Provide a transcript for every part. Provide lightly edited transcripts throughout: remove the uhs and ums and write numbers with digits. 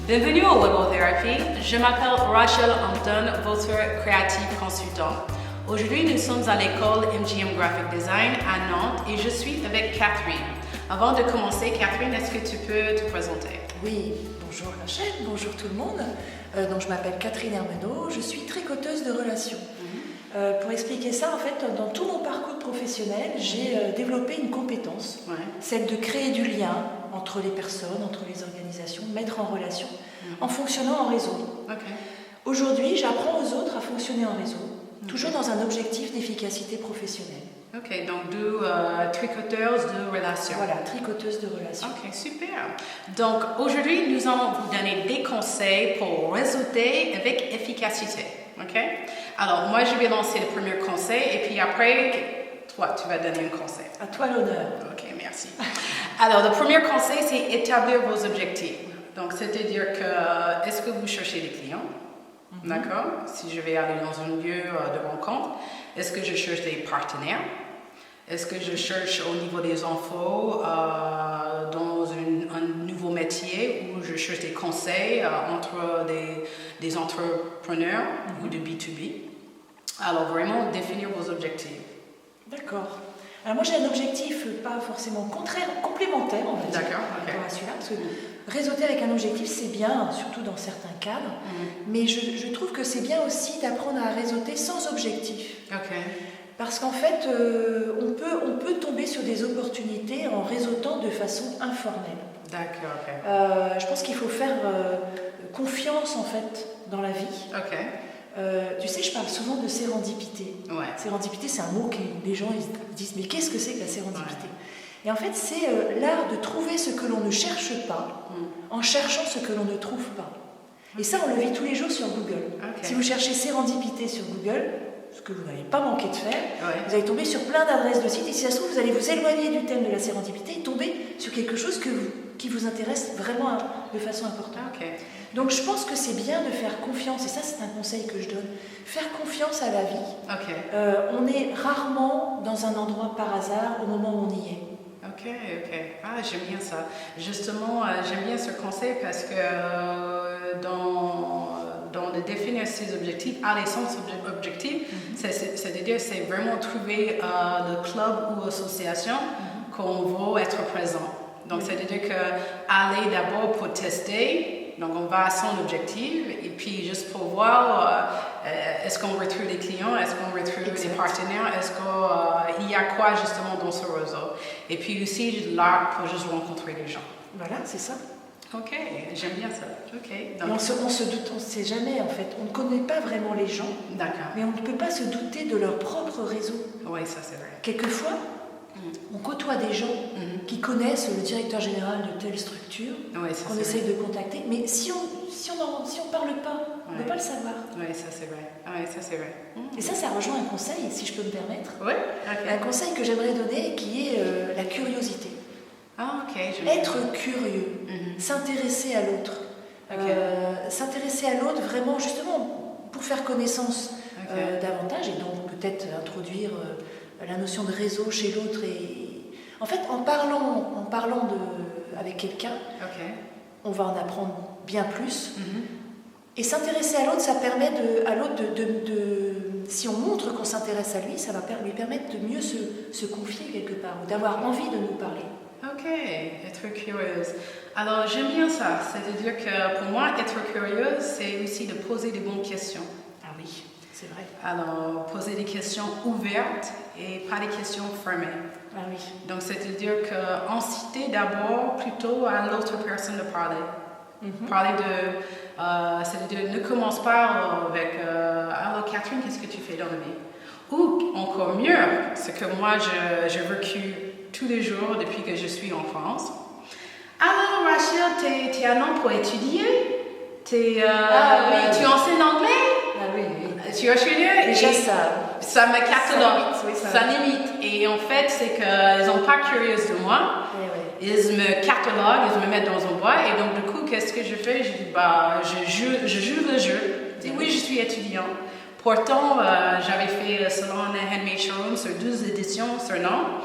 Bienvenue au Webber Therapy. Je m'appelle Rachel Hampton, votre créative consultant. Aujourd'hui, nous sommes à l'école MGM Graphic Design à Nantes et je suis avec Catherine. Avant de commencer, Catherine, est-ce que tu peux te présenter? Oui, bonjour Rachel, bonjour tout le monde. Donc je m'appelle Catherine Hermenot, je suis tricoteuse de relations. Pour expliquer ça, en fait, dans tout mon parcours professionnel, j'ai développé une compétence, celle de créer du lien entre les personnes, entre les organisations, mettre en relation, en fonctionnant en réseau. Aujourd'hui, j'apprends aux autres à fonctionner en réseau, toujours dans un objectif d'efficacité professionnelle. Ok, donc deux tricoteuses de relations. Voilà, tricoteuse de relations. Ok, super. Donc aujourd'hui, nous allons vous donner des conseils pour réseauter avec efficacité. Ok? Alors, moi, je vais lancer le premier conseil et puis après, toi, tu vas donner un conseil. À toi l'honneur. Ok, merci. Alors, le premier conseil, c'est établir vos objectifs. Donc, c'est-à-dire que, est-ce que vous cherchez des clients? D'accord? Si je vais aller dans un lieu de rencontre, est-ce que je cherche des partenaires? Est-ce que je cherche au niveau des infos dans un nouveau métier où je cherche des conseils entre des entrepreneurs ou de B2B? Alors, vraiment, définir vos objectifs. D'accord. Alors moi j'ai un objectif pas forcément contraire, complémentaire en fait. D'accord. À celui-là, parce que réseauter avec un objectif c'est bien, surtout dans certains cadres, mais je trouve que c'est bien aussi d'apprendre à réseauter sans objectif. Parce qu'en fait, on peut tomber sur des opportunités en réseautant de façon informelle. D'accord. Je pense qu'il faut faire confiance en fait dans la vie. Tu sais, je parle souvent de sérendipité. Sérendipité, c'est un mot que les gens ils disent, mais qu'est-ce que c'est que la sérendipité? Et en fait, c'est l'art de trouver ce que l'on ne cherche pas en cherchant ce que l'on ne trouve pas. Et ça, on le vit tous les jours sur Google. Si vous cherchez sérendipité sur Google, ce que vous n'allez pas manquer de faire, vous allez tomber sur plein d'adresses de sites et si ça se trouve, vous allez vous éloigner du thème de la sérendipité et tomber sur quelque chose qui vous intéresse vraiment de façon importante. Donc je pense que c'est bien de faire confiance, et ça c'est un conseil que je donne, faire confiance à la vie. On est rarement dans un endroit par hasard au moment où on y est. Ah, j'aime bien ça. Justement, j'aime bien ce conseil parce que dans de définir ses objectifs, à l'essence objectif, c'est-à-dire c'est vraiment trouver le club ou association qu'on veut être présent. Donc, c'est-à-dire qu'aller d'abord pour tester, donc on va à son objectif, et puis juste pour voir est-ce qu'on retrouve des clients, est-ce qu'on retrouve des partenaires, est-ce qu'il y a quoi justement dans ce réseau. Et puis aussi là pour juste rencontrer les gens. Voilà, c'est ça. Ok, j'aime bien ça. Donc, et on se doute, on ne sait jamais en fait. On ne connaît pas vraiment les gens, mais on ne peut pas se douter de leur propre réseau. Oui, ça c'est vrai. Quelquefois, on côtoie des gens qui connaissent le directeur général de telle structure, qu'on essaye de contacter, mais si on parle pas, on ne peut pas le savoir. Oui, ça c'est vrai. Et ça rejoint un conseil, si je peux me permettre. Un conseil que j'aimerais donner qui est la curiosité. Être curieux, s'intéresser à l'autre. S'intéresser à l'autre vraiment justement pour faire connaissance davantage et donc peut-être introduire la notion de réseau chez l'autre. Et en fait, en parlant avec quelqu'un, on va en apprendre bien plus. Et s'intéresser à l'autre, ça permet à l'autre si on montre qu'on s'intéresse à lui, ça va lui permettre de mieux se confier quelque part, ou d'avoir envie de nous parler. Être curieuse. Alors, j'aime bien ça. C'est-à-dire que pour moi, être curieuse, c'est aussi de poser des bonnes questions. Ah oui, c'est vrai. Alors, poser des questions ouvertes et pas des questions fermées. Ah oui. Donc, c'est-à-dire qu'inciter d'abord plutôt à l'autre personne de parler. Parler c'est-à-dire ne commence pas avec alors Catherine, qu'est-ce que tu fais dans la vie? Ou encore mieux, c'est que moi j'ai vécu tous les jours depuis que je suis en France. Alors Rachel, tu as un an pour étudier? Tu enseignes anglais? Ah oui. Tu vois, je suis là. Déjà ça me catalogue, ça limite. Et en fait, c'est qu'ils n'ont pas curieuse de moi. Ils me cataloguent, ils me mettent dans un bois. Et donc, du coup, qu'est-ce que je fais? Je dis, je joue le jeu. Je dis, oui, je suis étudiant. Pourtant, j'avais fait le salon Handmade Showroom sur 12 éditions sur un an.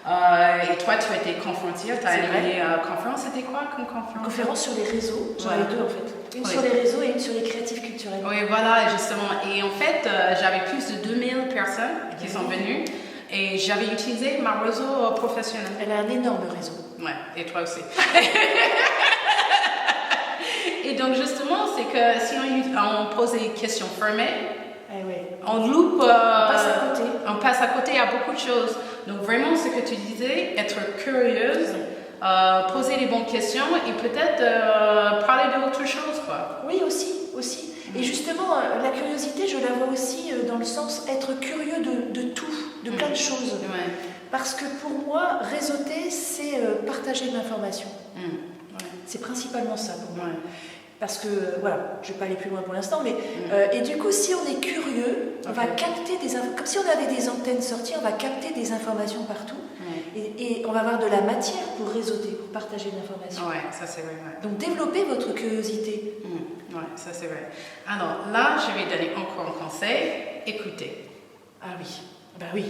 Et toi, tu as été confrontée, tu as animé conférence. C'était quoi comme conférence? Une conférence sur les réseaux. J'en ai deux en fait. Une sur les réseaux et une sur les créatifs culturels. Oui, voilà, justement. Et en fait, j'avais plus de 2000 personnes qui sont venues. Et j'avais utilisé ma réseau professionnel. Elle a un énorme réseau. Ouais, et toi aussi. Et donc justement, c'est que si on pose des questions fermées, on loupe, on passe à côté à beaucoup de choses. Donc vraiment, ce que tu disais, être curieuse, poser les bonnes questions et peut-être parler d'autre chose, quoi. Oui, aussi. Et justement, la curiosité, je la vois aussi dans le sens être curieux de tout, de plein de choses. Ouais. Parce que pour moi, réseauter, c'est partager de l'information. C'est principalement ça pour moi. Parce que, voilà, je ne vais pas aller plus loin pour l'instant, mais... et du coup, si on est curieux, on va capter des informations. Comme si on avait des antennes sorties, on va capter des informations partout. Et on va avoir de la matière pour réseauter, pour partager de l'information. Ouais, ça c'est vrai. Ouais. Donc, développez votre curiosité. Ouais, ça c'est vrai. Alors là, je vais donner encore un conseil. Écoutez. Ah oui. Ben oui,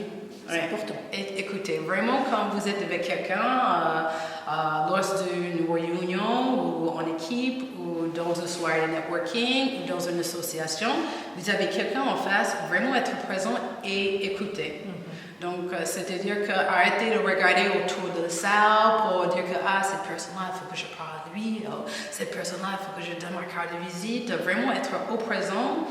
c'est important. Écoutez, vraiment quand vous êtes avec quelqu'un, lors d'une réunion ou en équipe ou dans une soirée de networking ou dans une association, vous avez quelqu'un en face, vraiment être présent et écouter. Donc, c'est-à-dire qu'arrêtez de regarder autour de la salle pour dire que cette personne-là, il faut que je parle à lui, cette personne-là, il faut que je donne ma carte de visite. Vraiment être au présent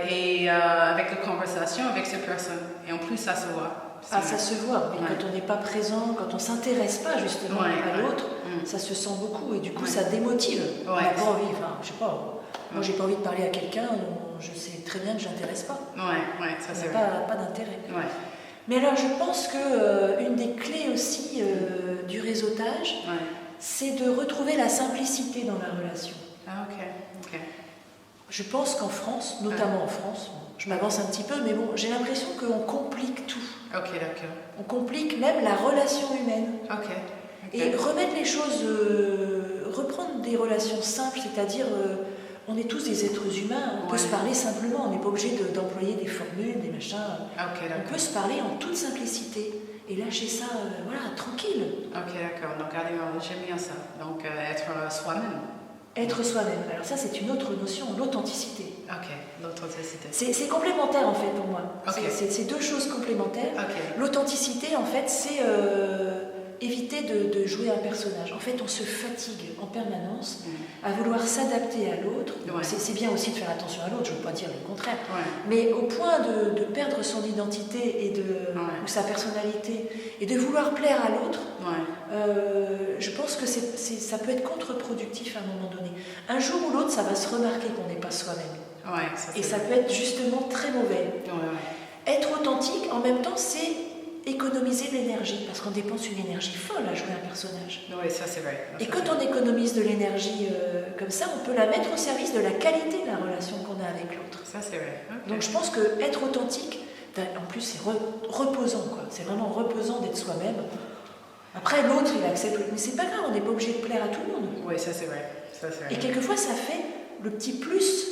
et avec la conversation avec cette personne. Et en plus, ça se voit. Ça se voit, mais quand on n'est pas présent, quand on ne s'intéresse pas justement à l'autre, ça se sent beaucoup et du coup, ça démotive. On n'a pas envie, je sais pas. Moi, j'ai pas envie de parler à quelqu'un dont je sais très bien que je n'intéresse pas. Ça c'est vrai. Pas d'intérêt. Mais alors, je pense qu'une des clés aussi du réseautage, c'est de retrouver la simplicité dans la relation. Ah, ok. Je pense qu'en France, notamment en France, je m'avance un petit peu, mais bon, j'ai l'impression qu'on complique tout. Ok, d'accord. On complique même la relation humaine. Ok. Et remettre les choses, reprendre des relations simples, c'est-à-dire... on est tous des êtres humains, on peut se parler simplement, on n'est pas obligé d'employer des formules, des machins. On peut se parler en toute simplicité et lâcher ça, tranquille. Ok, d'accord. Donc, j'aime bien ça. Donc, être soi-même. Être soi-même. Alors ça, c'est une autre notion, l'authenticité. Ok, l'authenticité. C'est complémentaire, en fait, pour moi. C'est deux choses complémentaires. L'authenticité, en fait, c'est... éviter de jouer un personnage. En fait, on se fatigue en permanence à vouloir s'adapter à l'autre. C'est bien aussi de faire attention à l'autre, je ne veux pas dire le contraire. Mais au point de perdre son identité ou sa personnalité et de vouloir plaire à l'autre, je pense que ça peut être contre-productif à un moment donné. Un jour ou l'autre, ça va se remarquer qu'on n'est pas soi-même. Ça peut être justement très mauvais. Être authentique, en même temps, c'est économiser de l'énergie, parce qu'on dépense une énergie folle à jouer un personnage. Oui, ça c'est vrai. Et quand on économise de l'énergie comme ça, on peut la mettre au service de la qualité de la relation qu'on a avec l'autre. Ça c'est vrai. Donc je pense qu'être authentique, en plus c'est reposant, quoi. C'est vraiment reposant d'être soi-même. Après l'autre il accepte, mais c'est pas grave, on n'est pas obligé de plaire à tout le monde. Oui, ça c'est vrai. Et quelquefois ça fait le petit plus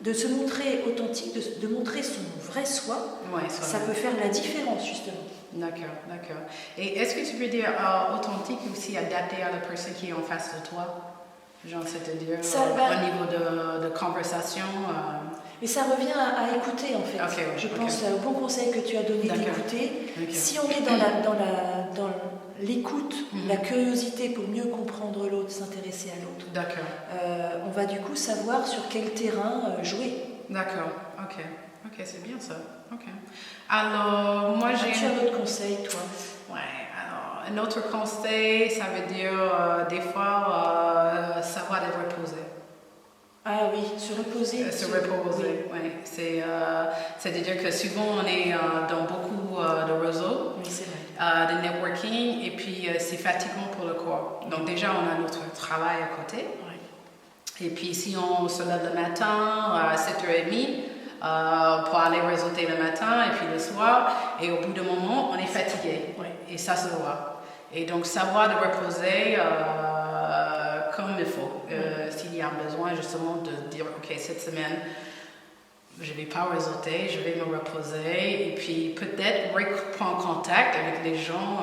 de se montrer authentique, de montrer son vrai soi. Ça peut faire la différence justement. D'accord. Et est-ce que tu peux dire authentique aussi adapté à la personne qui est en face de toi? Genre, c'est-à-dire au niveau de conversation Mais ça revient à écouter en fait. Je pense au bon conseil que tu as donné d'écouter. Si on est dans l'écoute, la curiosité pour mieux comprendre l'autre, s'intéresser à l'autre, on va du coup savoir sur quel terrain jouer. D'accord, ok, c'est bien ça. Alors, moi j'ai... Tu as un autre conseil, toi? Alors, un autre conseil, ça veut dire des fois savoir de reposer. Ah oui, se reposer. Se reposer, oui. C'est-à-dire que souvent on est dans beaucoup de réseaux, de networking, et puis c'est fatigant pour le corps. Donc déjà, on a notre travail à côté. Et puis si on se lève le matin à 7h30, pour aller réseauter le matin et puis le soir, et au bout d'un moment on est fatigué et ça se voit. Et donc savoir de reposer comme il faut, s'il y a besoin justement de dire ok, cette semaine je ne vais pas réseauter, je vais me reposer et puis peut-être reprendre contact avec les gens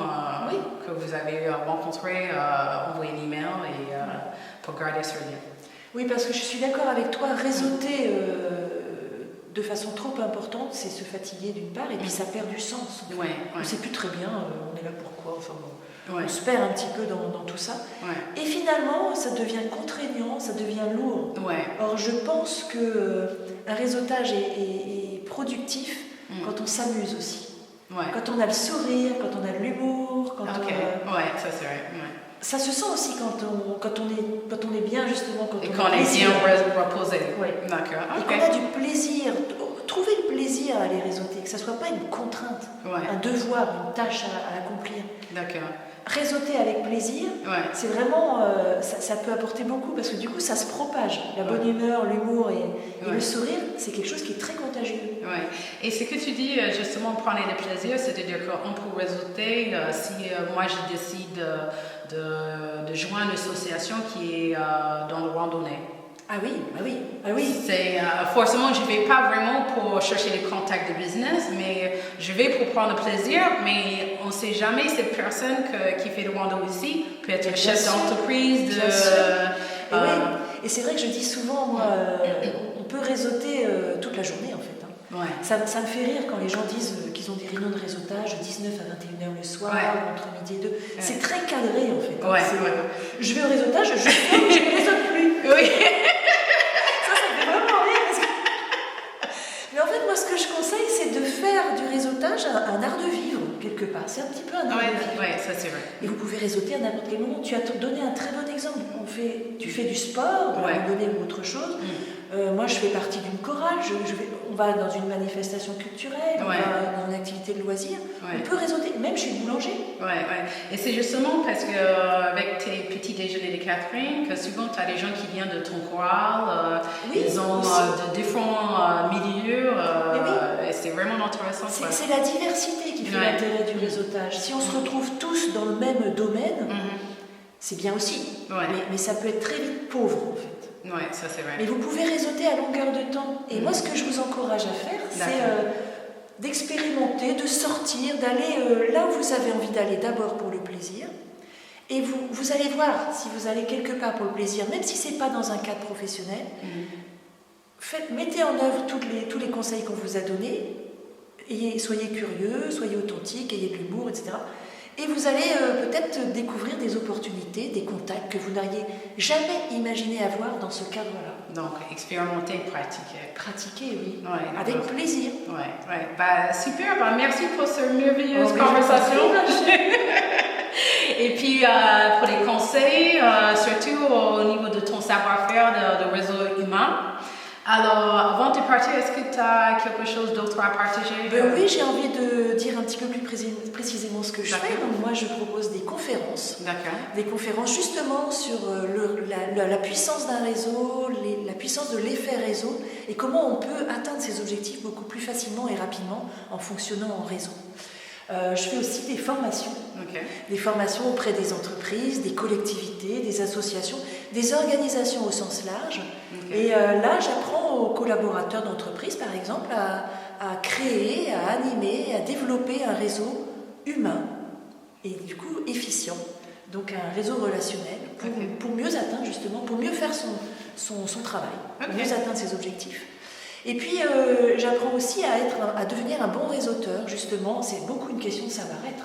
que vous avez rencontrés, envoyer un email et pour garder ce lien. Oui, parce que je suis d'accord avec toi, réseauter de façon trop importante, c'est se fatiguer d'une part et puis ça perd du sens. En fait. On ne sait plus très bien, on est là pourquoi, enfin bon, on se perd un petit peu dans tout ça. Et finalement, ça devient contraignant, ça devient lourd. Or, je pense qu'un réseautage est productif quand on s'amuse aussi. Quand on a le sourire, quand on a de l'humour, quand ça c'est vrai. Ça se sent aussi quand on est bien justement, quand on est bien reposé. D'accord. Et qu'on a du plaisir. Trouver le plaisir à aller réseauter, que ça ne soit pas une contrainte, un devoir, une tâche à accomplir. D'accord. Réseauter avec plaisir, c'est vraiment, ça peut apporter beaucoup parce que du coup ça se propage. La bonne humeur, l'humour et le sourire, c'est quelque chose qui est très contagieux. Et ce que tu dis, justement, prendre le plaisir, c'est-à-dire qu'on peut réseauter si moi je décide de joindre une association qui est dans le randonnée. Ah oui. C'est, forcément, je ne vais pas vraiment pour chercher les contacts de business, mais je vais pour prendre le plaisir, mais on ne sait jamais cette personne qui fait le rando ici peut être chef d'entreprise. Et c'est vrai que je dis souvent, moi, on peut réseauter toute la journée en fait. Ça me fait rire quand les gens disent qu'ils ont des réunions de réseautage de 19 à 21h le soir, entre midi et 2. C'est très cadré en fait. Je vais au réseautage, je ne réseaute plus. Ça me fait vraiment rire. Mais en fait, moi, ce que je conseille, c'est de faire du réseautage un art de vivre, quelque part. C'est un petit peu un art de vivre. Ça c'est vrai. Et vous pouvez réseauter à n'importe quel moment. Tu as donné un très bon exemple. Tu fais du sport, de la randonnée ou autre chose. Moi, je fais partie d'une chorale. On va dans une manifestation culturelle, on va dans une activité de loisir. On peut réseauter, même chez le boulanger. Et c'est justement parce qu'avec tes petits déjeuners de Catherine, que souvent tu as des gens qui viennent de ton chorale, ils ont de différents milieux, et c'est vraiment intéressant. C'est la diversité qui fait l'intérêt du réseautage. Si on se retrouve tous dans le même domaine, c'est bien aussi, mais ça peut être très vite pauvre en fait. Ça c'est vrai. Mais vous pouvez réseauter à longueur de temps. Et moi, ce que je vous encourage à faire, c'est d'expérimenter, de sortir, d'aller là où vous avez envie d'aller, d'abord pour le plaisir. Et vous allez voir, si vous allez quelque part pour le plaisir, même si ce n'est pas dans un cadre professionnel, mettez en œuvre tous les conseils qu'on vous a donnés. Soyez curieux, soyez authentique, ayez de l'humour, etc. Et vous allez peut-être découvrir des opportunités, des contacts que vous n'auriez jamais imaginé avoir dans ce cadre-là. Donc, expérimenter, pratiquer. Pratiquer, oui. Avec plaisir. Super, merci pour cette merveilleuse conversation. Et puis, pour les conseils, surtout au niveau de ton savoir-faire de réseau humain. Alors, avant de partir, est-ce que tu as quelque chose d'autre à partager? Oui, j'ai envie de dire un petit peu plus précisément ce que je fais. Donc, moi, je propose des conférences. Des conférences justement sur la puissance d'un réseau, la puissance de l'effet réseau et comment on peut atteindre ses objectifs beaucoup plus facilement et rapidement en fonctionnant en réseau. Je fais aussi des formations. Des formations auprès des entreprises, des collectivités, des associations, des organisations au sens large. Et là, j'apprends aux collaborateurs d'entreprises, par exemple, à créer, à animer, à développer un réseau humain et du coup efficient. Donc un réseau relationnel pour mieux atteindre justement, pour mieux faire son travail, pour mieux atteindre ses objectifs. Et puis, j'apprends aussi à devenir un bon réseauteur, justement. C'est beaucoup une question de savoir-être,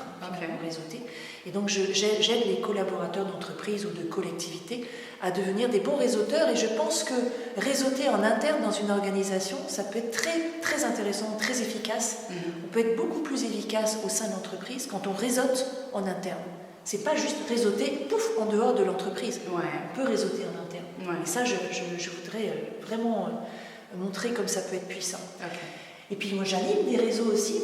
réseauter. Et donc, j'aide les collaborateurs d'entreprise ou de collectivités à devenir des bons réseauteurs. Et je pense que réseauter en interne dans une organisation, ça peut être très, très intéressant, très efficace. On peut être beaucoup plus efficace au sein de l'entreprise quand on réseaute en interne. C'est pas juste réseauter, en dehors de l'entreprise. On peut réseauter en interne. Et ça, je voudrais vraiment... montrer comme ça peut être puissant. Et puis moi j'anime des réseaux aussi,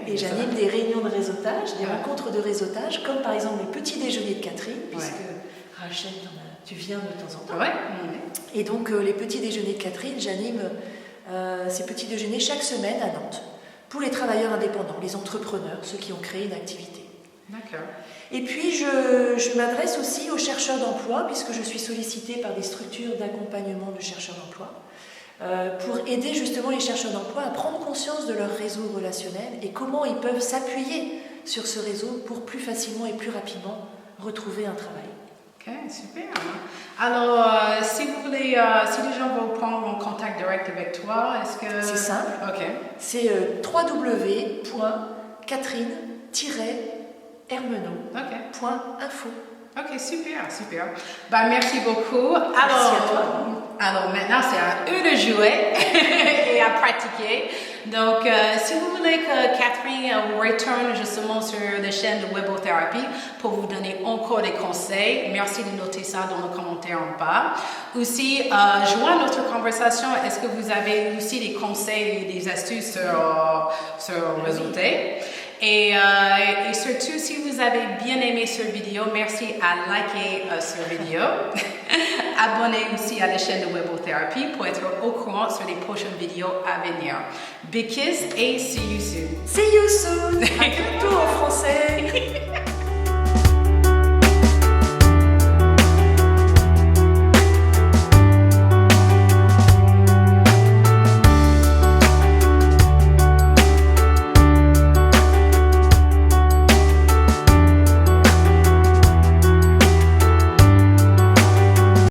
et j'anime des réunions de réseautage, des rencontres de réseautage, comme par exemple les petits déjeuners de Catherine, puisque Rachel, tu viens de temps en temps. Et donc les petits déjeuners de Catherine, j'anime ces petits déjeuners chaque semaine à Nantes, pour les travailleurs indépendants, les entrepreneurs, ceux qui ont créé une activité. Et puis je m'adresse aussi aux chercheurs d'emploi, puisque je suis sollicitée par des structures d'accompagnement de chercheurs d'emploi. pour aider justement les chercheurs d'emploi à prendre conscience de leur réseau relationnel et comment ils peuvent s'appuyer sur ce réseau pour plus facilement et plus rapidement retrouver un travail. Ok, super. Alors, si vous voulez, si les gens veulent prendre en contact direct avec toi, est-ce que... C'est simple. Ok. C'est www.catherine-hermenot.info. Ok, super, super. Ben, merci beaucoup. Merci à toi. Alors maintenant, c'est à eux de jouer et à pratiquer. Donc, si vous voulez que Catherine retourne justement sur la chaîne de Webothérapie pour vous donner encore des conseils, merci de noter ça dans le commentaire en bas. Aussi, joignez notre conversation. Est-ce que vous avez aussi des conseils et des astuces sur Réseauté? Et surtout, si vous avez bien aimé cette vidéo, merci à liker cette vidéo. Abonnez aussi à la chaîne de Webothérapie pour être au courant sur les prochaines vidéos à venir. Big kiss et see you soon. See you soon. À bientôt en français.